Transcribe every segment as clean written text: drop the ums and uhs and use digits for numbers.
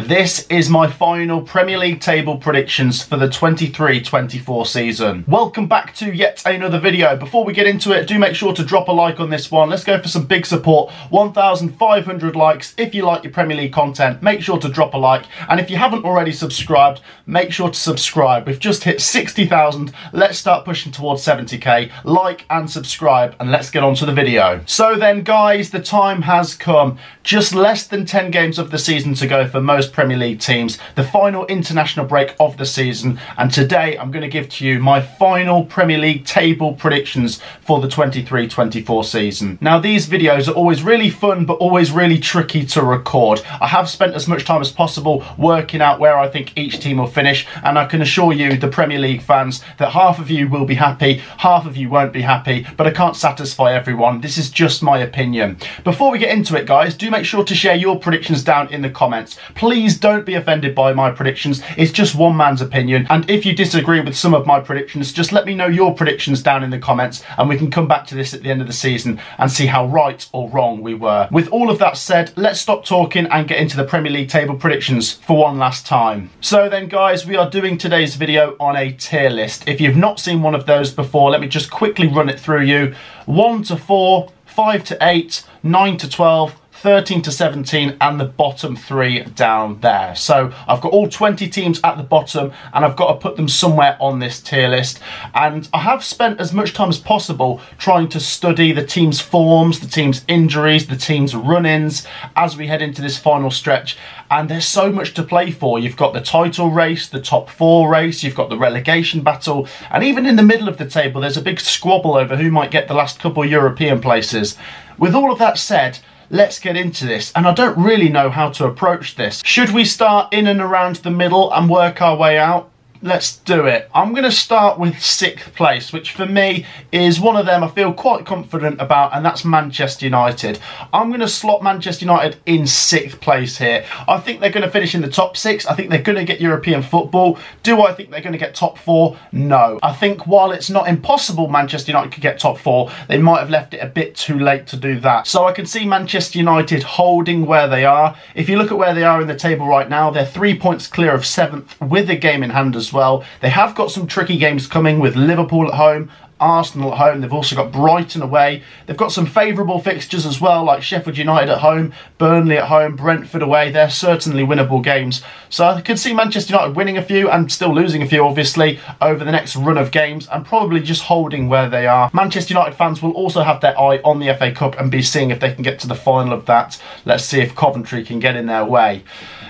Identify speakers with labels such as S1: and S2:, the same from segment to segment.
S1: This is my final Premier League table predictions for the 23-24 season. Welcome back to yet another video. Before we get into it, do make sure to drop a like on this one. Let's go for some big support. 1,500 likes. If you like your Premier League content, make sure to drop a like. And if you haven't already subscribed, make sure to subscribe. We've just hit 60,000. Let's start pushing towards 70k. Like and subscribe, and let's get on to the video. So then, guys, the time has come. Just less than 10 games of the season to go for most Premier League teams, the final international break of the season, and today I'm going to give to you my final Premier League table predictions for the 23-24 season. Now, these videos are always really fun but always really tricky to record. I have spent as much time as possible working out where I think each team will finish, and I can assure you, the Premier League fans, that half of you will be happy, half of you won't be happy, but I can't satisfy everyone. This is just my opinion. Before we get into it, guys, do make sure to share your predictions down in the comments. Please don't be offended by my predictions. It's just one man's opinion, and if you disagree with some of my predictions, just let me know your predictions down in the comments, and we can come back to this at the end of the season and see how right or wrong we were. With all of that said, let's stop talking and get into the Premier League table predictions for one last time. So then, guys, we are doing today's video on a tier list. If you've not seen one of those before, let me just quickly run it through you. 1 to 4, 5 to 8, 9 to 12, 13 to 17, and the bottom 3 down there. So I've got all 20 teams at the bottom, and I've got to put them somewhere on this tier list. And I have spent as much time as possible trying to study the team's forms, the team's injuries, the team's run-ins as we head into this final stretch. And there's so much to play for. You've got the title race, the top 4 race, you've got the relegation battle, and even in the middle of the table, there's a big squabble over who might get the last couple European places. With all of that said, let's get into this, and I don't really know how to approach this. Should we start in and around the middle and work our way out? Let's do it. I'm going to start with 6th place, which for me is one of them I feel quite confident about, and that's Manchester United. I'm going to slot Manchester United in 6th place here. I think they're going to finish in the top 6. I think they're going to get European football. Do I think they're going to get top 4? No. I think while it's not impossible Manchester United could get top 4, they might have left it a bit too late to do that. So I can see Manchester United holding where they are. If you look at where they are in the table right now, they're 3 points clear of 7th with a game in hand as well. They have got some tricky games coming with Liverpool at home, Arsenal at home. They've also got Brighton away. They've got some favourable fixtures as well, like Sheffield United at home, Burnley at home, Brentford away. They're certainly winnable games. So I could see Manchester United winning a few and still losing a few, obviously, over the next run of games, and probably just holding where they are. Manchester United fans will also have their eye on the FA Cup and be seeing if they can get to the final of that. Let's see if Coventry can get in their way.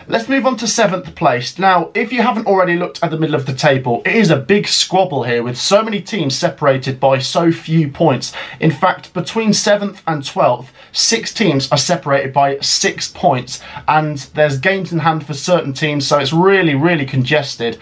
S1: Let's move on to 7th place. Now, if you haven't already looked at the middle of the table, it is a big squabble here with so many teams separated by so few points. In fact, between 7th and 12th, 6 teams are separated by 6 points, and there's games in hand for certain teams, so it's really, really congested.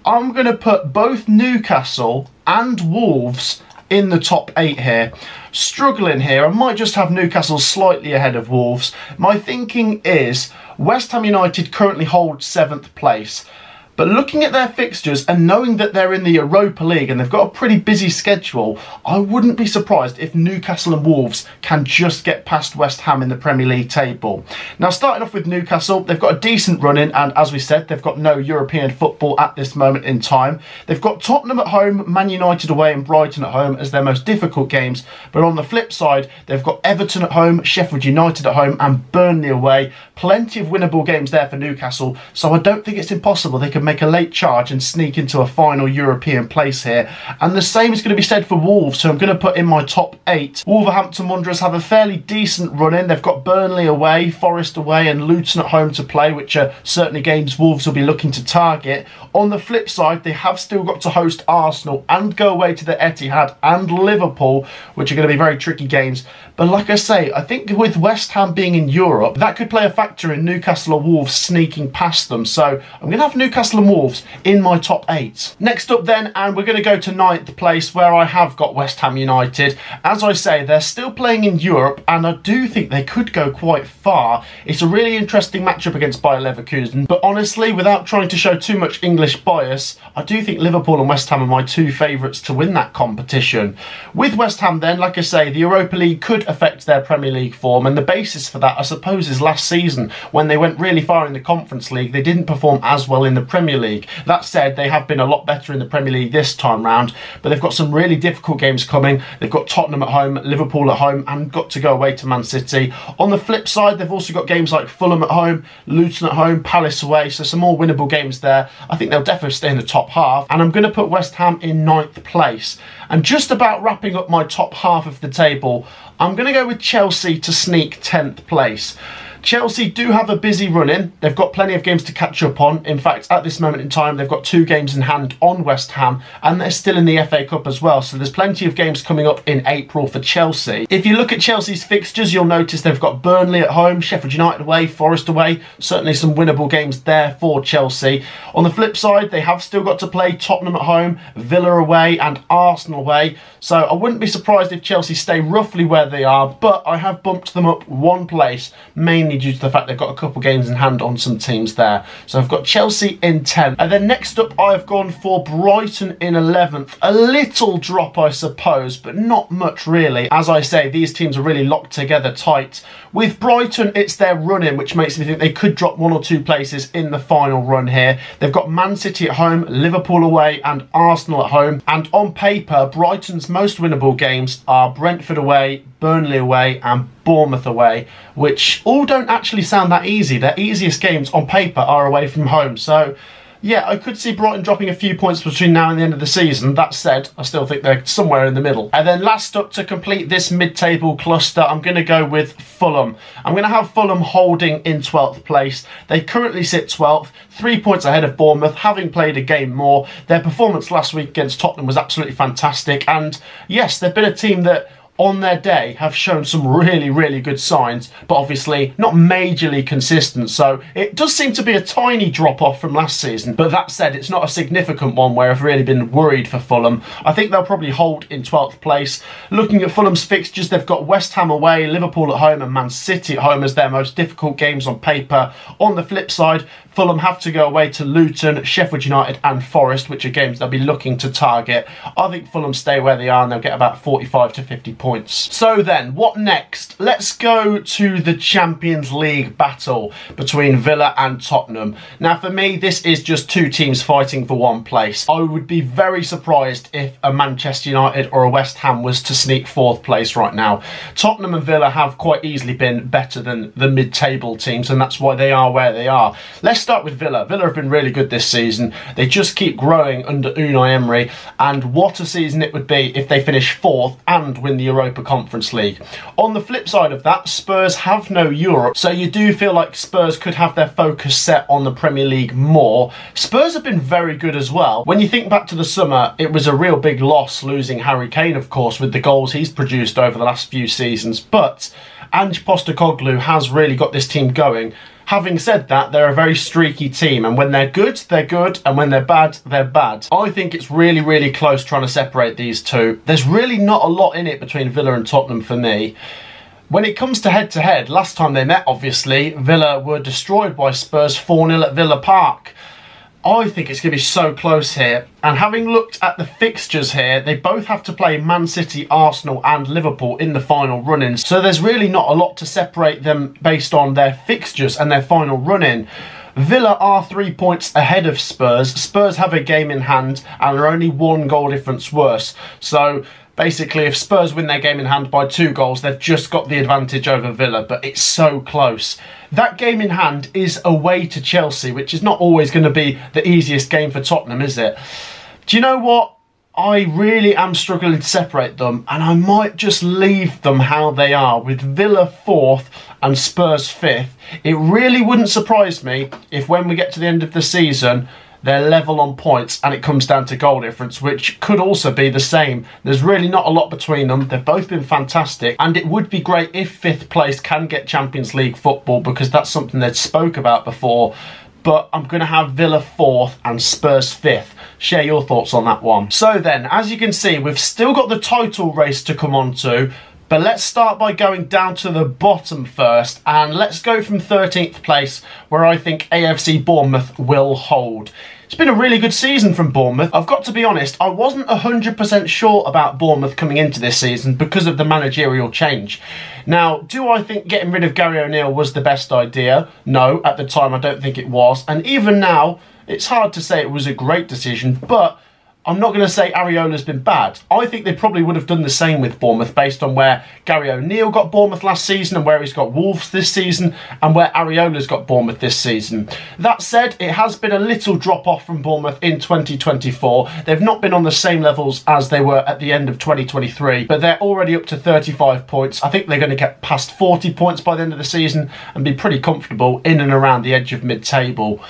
S1: I'm going to put both Newcastle and Wolves in the top 8 here. Struggling here. I might just have Newcastle slightly ahead of Wolves. My thinking is West Ham United currently hold 7th place. But looking at their fixtures and knowing that they're in the Europa League and they've got a pretty busy schedule, I wouldn't be surprised if Newcastle and Wolves can just get past West Ham in the Premier League table. Now, starting off with Newcastle, they've got a decent run in, and as we said, they've got no European football at this moment in time. They've got Tottenham at home, Man United away and Brighton at home as their most difficult games. But on the flip side, they've got Everton at home, Sheffield United at home and Burnley away. Plenty of winnable games there for Newcastle, so I don't think it's impossible they can make a late charge and sneak into a final European place here. And the same is going to be said for Wolves, who I'm going to put in my top 8. Wolverhampton Wanderers have a fairly decent run in. They've got Burnley away, Forest away and Luton at home to play, which are certainly games Wolves will be looking to target. On the flip side, they have still got to host Arsenal and go away to the Etihad and Liverpool, which are going to be very tricky games. But like I say, I think with West Ham being in Europe, that could play a factor in Newcastle or Wolves sneaking past them. So I'm going to have Newcastle Newcastle and Wolves in my top 8. Next up then, and we're going to go to 9th place, where I have got West Ham United. As I say, they're still playing in Europe, and I do think they could go quite far. It's a really interesting matchup against Bayer Leverkusen, but honestly, without trying to show too much English bias, I do think Liverpool and West Ham are my 2 favourites to win that competition. With West Ham then, like I say, the Europa League could affect their Premier League form, and the basis for that, I suppose, is last season when they went really far in the Conference League. They didn't perform as well in the Premier League. That said, they have been a lot better in the Premier League this time round, but they've got some really difficult games coming. They've got Tottenham at home, Liverpool at home, and got to go away to Man City. On the flip side, they've also got games like Fulham at home, Luton at home, Palace away, so some more winnable games there. I think they'll definitely stay in the top half, and I'm going to put West Ham in 9th place. And just about wrapping up my top half of the table, I'm going to go with Chelsea to sneak 10th place. Chelsea do have a busy run in. They've got plenty of games to catch up on. In fact, at this moment in time, they've got 2 games in hand on West Ham, and they're still in the FA Cup as well. So there's plenty of games coming up in April for Chelsea. If you look at Chelsea's fixtures, you'll notice they've got Burnley at home, Sheffield United away, Forest away. Certainly some winnable games there for Chelsea. On the flip side, they have still got to play Tottenham at home, Villa away, and Arsenal away. So I wouldn't be surprised if Chelsea stay roughly where they are, but I have bumped them up 1 place, mainly due to the fact they've got a couple games in hand on some teams there. So I've got Chelsea in 10th. And then next up, I've gone for Brighton in 11th. A little drop, I suppose, but not much really. As I say, these teams are really locked together tight. With Brighton, it's their run-in, which makes me think they could drop 1 or 2 places in the final run here. They've got Man City at home, Liverpool away, and Arsenal at home. And on paper, Brighton's most winnable games are Brentford away, Burnley away, and Bournemouth away, which all don't actually sound that easy. Their easiest games on paper are away from home. So yeah, I could see Brighton dropping a few points between now and the end of the season. That said, I still think they're somewhere in the middle. And then last up to complete this mid-table cluster, I'm going to go with Fulham. I'm going to have Fulham holding in 12th place. They currently sit 12th, 3 points ahead of Bournemouth, having played a game more. Their performance last week against Tottenham was absolutely fantastic. And yes, they've been a team that on their day have shown some really good signs, but obviously not majorly consistent. So it does seem to be a tiny drop off from last season, but that said, it's not a significant one where I've really been worried for Fulham. I think they'll probably hold in 12th place. Looking at Fulham's fixtures, they've got West Ham away, Liverpool at home, and Man City at home as their most difficult games on paper. On the flip side, Fulham have to go away to Luton, Sheffield United and Forest, which are games they'll be looking to target. I think Fulham stay where they are and they'll get about 45 to 50 points. So then, what next? Let's go to the Champions League battle between Villa and Tottenham. Now for me, this is just 2 teams fighting for 1 place. I would be very surprised if a Manchester United or a West Ham was to sneak 4th place right now. Tottenham and Villa have quite easily been better than the mid-table teams, and that's why they are where they are. Let's start with Villa. Villa have been really good this season. They just keep growing under Unai Emery, and what a season it would be if they finish 4th and win the Europa Conference League. On the flip side of that, Spurs have no Europe, so you do feel like Spurs could have their focus set on the Premier League more. Spurs have been very good as well. When you think back to the summer, it was a real big loss losing Harry Kane, of course, with the goals he's produced over the last few seasons, but Ange Postecoglou has really got this team going. Having said that, they're a very streaky team, and when they're good, and when they're bad, they're bad. I think it's really close trying to separate these two. There's really not a lot in it between Villa and Tottenham for me. When it comes to head-to-head, last time they met, obviously, Villa were destroyed by Spurs 4-0 at Villa Park. I think it's going to be so close here. And having looked at the fixtures here, they both have to play Man City, Arsenal and Liverpool in the final run-ins. So there's really not a lot to separate them based on their fixtures and their final run-in. Villa are 3 points ahead of Spurs. Spurs have a game in hand and are only 1 goal difference worse. So basically, if Spurs win their game in hand by 2 goals, they've just got the advantage over Villa, but it's so close. That game in hand is away to Chelsea, which is not always going to be the easiest game for Tottenham, is it? Do you know what? I really am struggling to separate them, and I might just leave them how they are, with Villa 4th and Spurs 5th. It really wouldn't surprise me if when we get to the end of the season, they're level on points and it comes down to goal difference, which could also be the same. There's really not a lot between them. They've both been fantastic, and it would be great if 5th place can get Champions League football, because that's something they'd spoke about before. but I'm going to have Villa 4th and Spurs 5th. Share your thoughts on that one. So then, as you can see, we've still got the title race to come on to, but let's start by going down to the bottom first, and let's go from 13th place, where I think AFC Bournemouth will hold. It's been a really good season from Bournemouth. I've got to be honest, I wasn't 100% sure about Bournemouth coming into this season because of the managerial change. Now, do I think getting rid of Gary O'Neill was the best idea? No, at the time I don't think it was. And even now, it's hard to say it was a great decision, but I'm not going to say Areola's been bad. I think they probably would have done the same with Bournemouth based on where Gary O'Neill got Bournemouth last season and where he's got Wolves this season and where Areola's got Bournemouth this season. That said, it has been a little drop off from Bournemouth in 2024. They've not been on the same levels as they were at the end of 2023, but they're already up to 35 points. I think they're going to get past 40 points by the end of the season and be pretty comfortable in and around the edge of mid-table.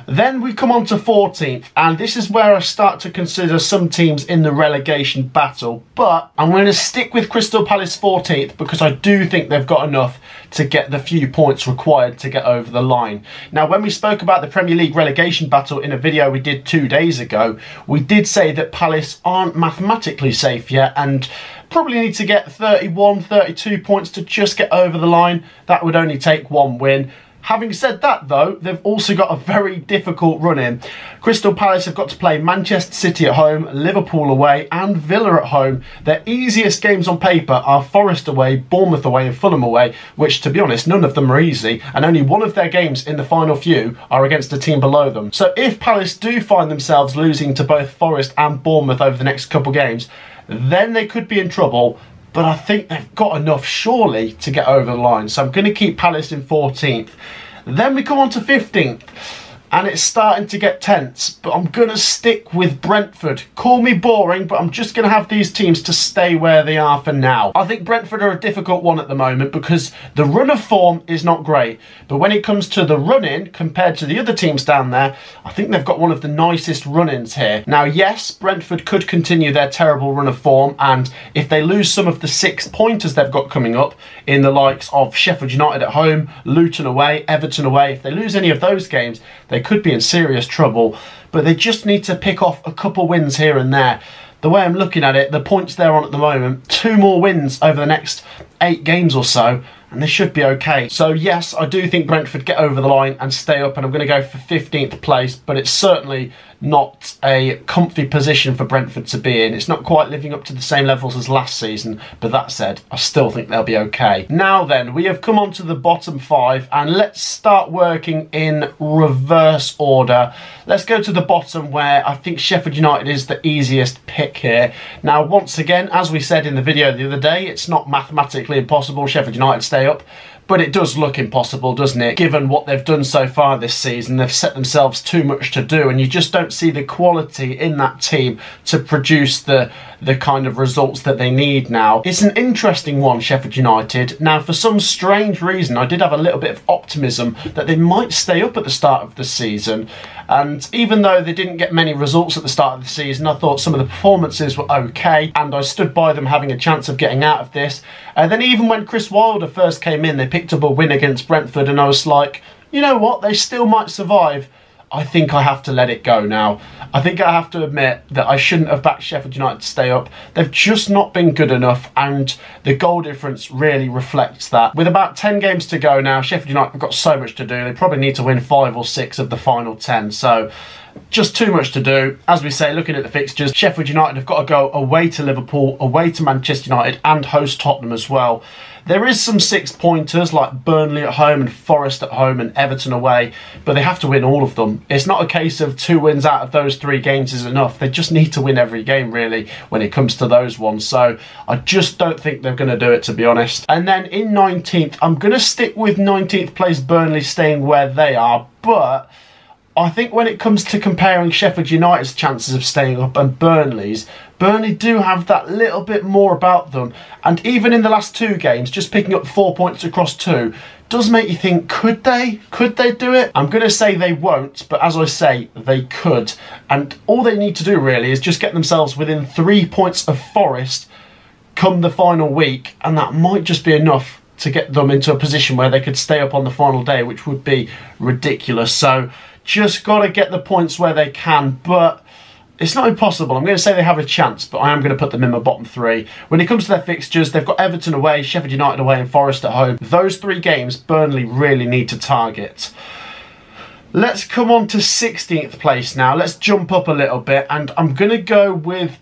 S1: Then we come on to 14th, and this is where I start to consider some teams in the relegation battle, but I'm going to stick with Crystal Palace 14th because I do think they've got enough to get the few points required to get over the line. Now, when we spoke about the Premier League relegation battle in a video we did 2 days ago, we did say that Palace aren't mathematically safe yet and probably need to get 31, 32 points to just get over the line. That would only take one win. Having said that, though, they've also got a very difficult run in. Crystal Palace have got to play Manchester City at home, Liverpool away and Villa at home. Their easiest games on paper are Forest away, Bournemouth away and Fulham away, which, to be honest, none of them are easy, and only one of their games in the final few are against a team below them. So if Palace do find themselves losing to both Forest and Bournemouth over the next couple games, then they could be in trouble. But I think they've got enough, surely, to get over the line. So I'm going to keep Palace in 14th. Then we come on to 15th. And it's starting to get tense, but I'm going to stick with Brentford. Call me boring, but I'm just going to have these teams to stay where they are for now. I think Brentford are a difficult one at the moment because the run of form is not great. But when it comes to the run-in, compared to the other teams down there, I think they've got one of the nicest run-ins here. Now, yes, Brentford could continue their terrible run of form, and if they lose some of the 6-pointers they've got coming up in the likes of Sheffield United at home, Luton away, Everton away, if they lose any of those games, they could be in serious trouble, but they just need to pick off a couple wins here and there. The way I'm looking at it, the points they're on at the moment, 2 more wins over the next 8 games or so, and they should be okay. So yes, I do think Brentford get over the line and stay up, and I'm going to go for 15th place, but it's certainly not a comfy position for Brentford to be in. It's not quite living up to the same levels as last season, but that said, I still think they'll be okay. Now then, we have come on to the bottom 5, and let's start working in reverse order. Let's go to the bottom, where I think Sheffield United is the easiest pick here. Now, once again, as we said in the video the other day, it's not mathematically impossible Sheffield United stay up, but it does look impossible, doesn't it? Given what they've done so far this season, they've set themselves too much to do, and you just don't see the quality in that team to produce the kind of results that they need now. It's an interesting one, Sheffield United. Now, for some strange reason, I did have a little bit of optimism that they might stay up at the start of the season. And even though they didn't get many results at the start of the season, I thought some of the performances were okay, and I stood by them having a chance of getting out of this. And then even when Chris Wilder first came in, they picked up a win against Brentford, and I was like, you know what, they still might survive. I think I have to let it go now. I think I have to admit that I shouldn't have backed Sheffield United to stay up. They've just not been good enough, and the goal difference really reflects that. With about 10 games to go now, Sheffield United have got so much to do. They probably need to win 5 or 6 of the final 10. So just too much to do. As we say, looking at the fixtures, Sheffield United have got to go away to Liverpool, away to Manchester United, and host Tottenham as well. There is some 6-pointers like Burnley at home and Forest at home and Everton away, but they have to win all of them. It's not a case of 2 wins out of those 3 games is enough. They just need to win every game, really, when it comes to those ones. So I just don't think they're going to do it, to be honest. And then in 19th, I'm going to stick with 19th place Burnley staying where they are, but I think when it comes to comparing Sheffield United's chances of staying up and Burnley's, Burnley do have that little bit more about them. And even in the last 2 games, just picking up 4 points across 2 does make you think, could they? Could they do it? I'm going to say they won't, but as I say, they could. And all they need to do really is just get themselves within 3 points of Forest come the final week, and that might just be enough to get them into a position where they could stay up on the final day, which would be ridiculous. So just got to get the points where they can, but it's not impossible. I'm going to say they have a chance, but I am going to put them in my bottom three. When it comes to their fixtures, they've got Everton away, Sheffield United away and Forest at home. Those 3 games Burnley really need to target. Let's come on to 16th place now. Let's jump up a little bit, and I'm going to go with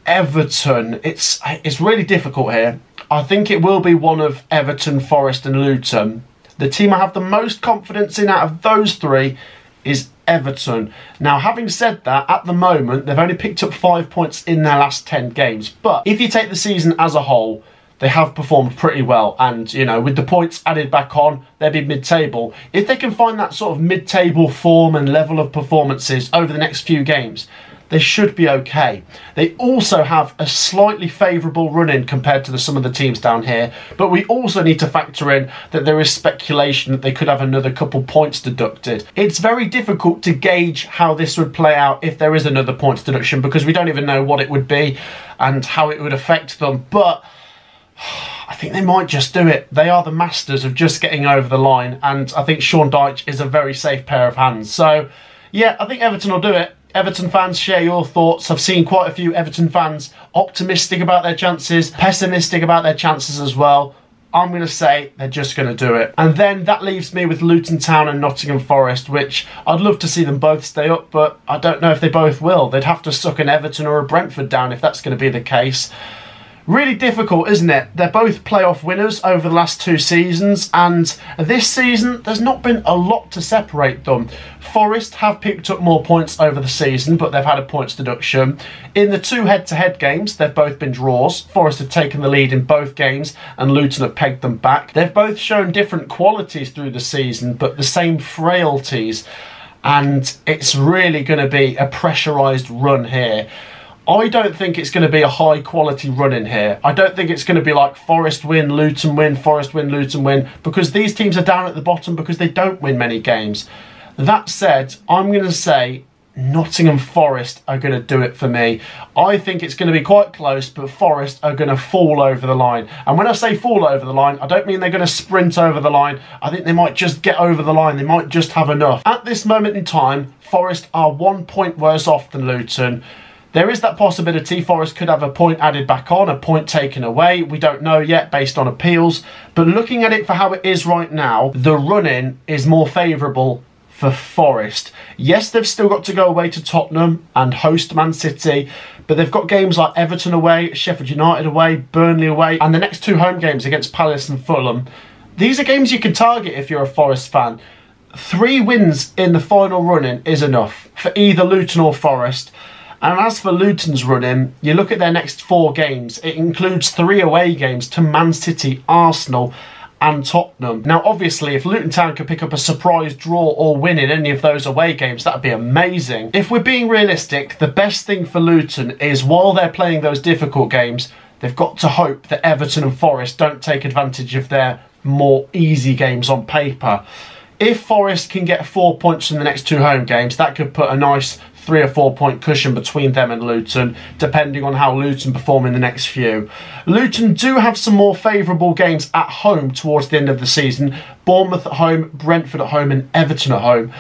S1: Everton. It's really difficult here. I think it will be one of Everton, Forest and Luton. The team I have the most confidence in out of those 3 is Everton. Now, having said that, at the moment, they've only picked up 5 points in their last 10 games. But if you take the season as a whole, they have performed pretty well. And, you know, with the points added back on, they'll be mid-table. If they can find that sort of mid-table form and level of performances over the next few games, they should be okay. They also have a slightly favourable run-in compared to some of the teams down here, but we also need to factor in that there is speculation that they could have another couple points deducted. It's very difficult to gauge how this would play out if there is another points deduction, because we don't even know what it would be and how it would affect them, but I think they might just do it. They are the masters of just getting over the line, and I think Sean Dyche is a very safe pair of hands. So yeah, I think Everton will do it. Everton fans, share your thoughts. I've seen quite a few Everton fans optimistic about their chances, pessimistic about their chances as well. I'm going to say they're just going to do it. And then that leaves me with Luton Town and Nottingham Forest, which I'd love to see them both stay up, but I don't know if they both will. They'd have to suck an Everton or a Brentford down if that's going to be the case. Really difficult, isn't it? They're both playoff winners over the last 2 seasons, and this season there's not been a lot to separate them. Forest have picked up more points over the season, but they've had a points deduction. In the 2 head-to-head games, they've both been draws. Forest have taken the lead in both games, and Luton have pegged them back. They've both shown different qualities through the season, but the same frailties, and it's really going to be a pressurised run here. I don't think it's going to be a high quality run in here. I don't think it's going to be like Forest win, Luton win, Forest win, Luton win, because these teams are down at the bottom because they don't win many games. That said, I'm going to say Nottingham Forest are going to do it for me. I think it's going to be quite close, but Forest are going to fall over the line. And when I say fall over the line, I don't mean they're going to sprint over the line. I think they might just get over the line. They might just have enough. At this moment in time, Forest are 1 point worse off than Luton. There is that possibility Forest could have a point added back on, a point taken away. We don't know yet based on appeals. But looking at it for how it is right now, the run-in is more favourable for Forest. Yes, they've still got to go away to Tottenham and host Man City, but they've got games like Everton away, Sheffield United away, Burnley away, and the next 2 home games against Palace and Fulham. These are games you can target if you're a Forest fan. 3 wins in the final run-in is enough for either Luton or Forest. And as for Luton's run-in, you look at their next 4 games. It includes 3 away games to Man City, Arsenal and Tottenham. Now, obviously, if Luton Town could pick up a surprise draw or win in any of those away games, that'd be amazing. If we're being realistic, the best thing for Luton is, while they're playing those difficult games, they've got to hope that Everton and Forest don't take advantage of their more easy games on paper. If Forest can get 4 points from the next 2 home games, that could put a nice 3 or 4 point cushion between them and Luton, depending on how Luton perform in the next few. Luton do have some more favourable games at home towards the end of the season. Bournemouth at home, Brentford at home and Everton at home.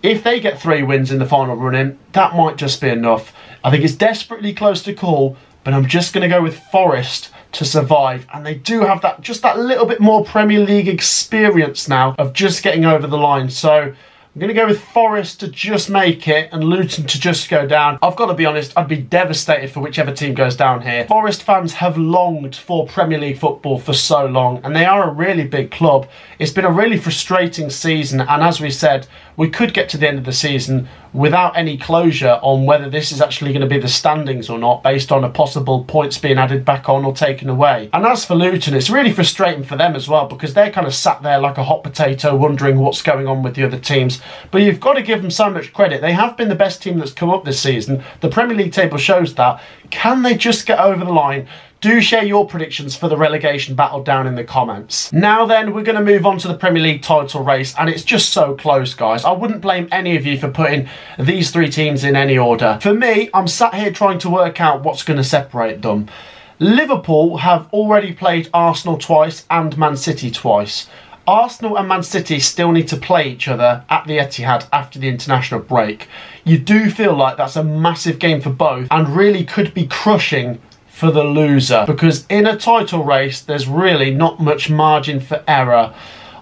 S1: If they get 3 wins in the final run-in, that might just be enough. I think it's desperately close to call, but I'm just going to go with Forest to survive, and they do have that just that little bit more Premier League experience now of just getting over the line. So I'm going to go with Forest to just make it and Luton to just go down. I've got to be honest, I'd be devastated for whichever team goes down here. Forest fans have longed for Premier League football for so long, and they are a really big club. It's been a really frustrating season, and as we said, we could get to the end of the season without any closure on whether this is actually going to be the standings or not, based on a possible points being added back on or taken away. And as for Luton, it's really frustrating for them as well, because they're kind of sat there like a hot potato wondering what's going on with the other teams. But you've got to give them so much credit. They have been the best team that's come up this season. The Premier League table shows that. Can they just get over the line? Do share your predictions for the relegation battle down in the comments. Now then, we're going to move on to the Premier League title race, and it's just so close, guys. I wouldn't blame any of you for putting these 3 teams in any order. For me, I'm sat here trying to work out what's going to separate them. Liverpool have already played Arsenal twice and Man City twice. Arsenal and Man City still need to play each other at the Etihad after the international break. You do feel like that's a massive game for both and really could be crushing for the loser, because in a title race there's really not much margin for error.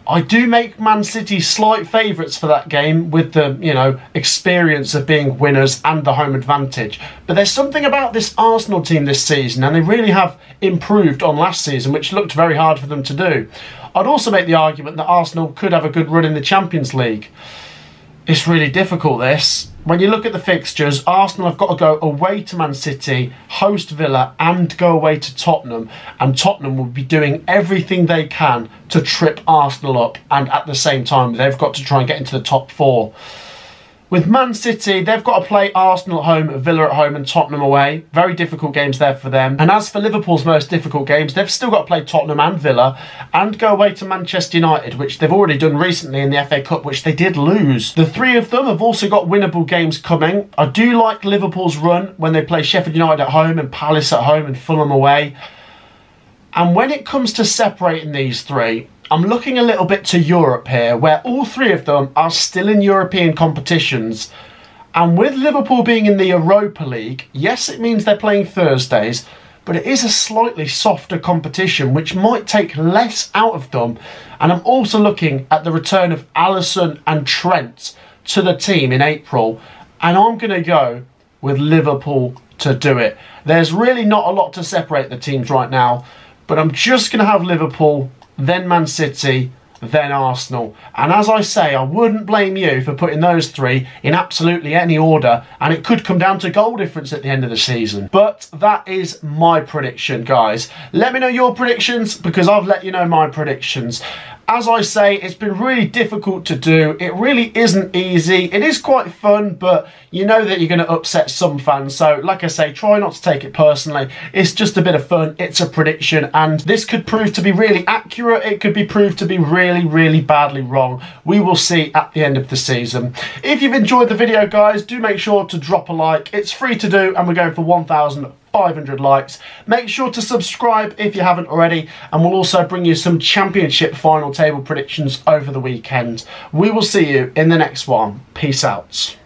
S1: I do make Man City slight favourites for that game with the, experience of being winners and the home advantage. But there's something about this Arsenal team this season, and they really have improved on last season, which looked very hard for them to do. I'd also make the argument that Arsenal could have a good run in the Champions League. It's really difficult, this. When you look at the fixtures, Arsenal have got to go away to Man City, host Villa and go away to Tottenham. And Tottenham will be doing everything they can to trip Arsenal up. And at the same time, they've got to try and get into the top four. With Man City, they've got to play Arsenal at home, Villa at home and Tottenham away. Very difficult games there for them. And as for Liverpool's most difficult games, they've still got to play Tottenham and Villa and go away to Manchester United, which they've already done recently in the FA Cup, which they did lose. The three of them have also got winnable games coming. I do like Liverpool's run when they play Sheffield United at home and Palace at home and Fulham away. And when it comes to separating these three, I'm looking a little bit to Europe here, where all three of them are still in European competitions. And with Liverpool being in the Europa League, yes, it means they're playing Thursdays, but it is a slightly softer competition, which might take less out of them. And I'm also looking at the return of Alisson and Trent to the team in April, and I'm going to go with Liverpool to do it. There's really not a lot to separate the teams right now, but I'm just going to have Liverpool, then Man City, then Arsenal. And as I say, I wouldn't blame you for putting those three in absolutely any order, and it could come down to goal difference at the end of the season. But that is my prediction, guys. Let me know your predictions, because I've let you know my predictions. As I say, it's been really difficult to do. It really isn't easy. It is quite fun, but you know that you're going to upset some fans. So, like I say, try not to take it personally. It's just a bit of fun. It's a prediction, and this could prove to be really accurate. It could be proved to be really, really badly wrong. We will see at the end of the season. If you've enjoyed the video, guys, do make sure to drop a like. It's free to do, and we're going for 1,500 likes. Make sure to subscribe if you haven't already, and we'll also bring you some Championship final table predictions over the weekend. We will see you in the next one. Peace out.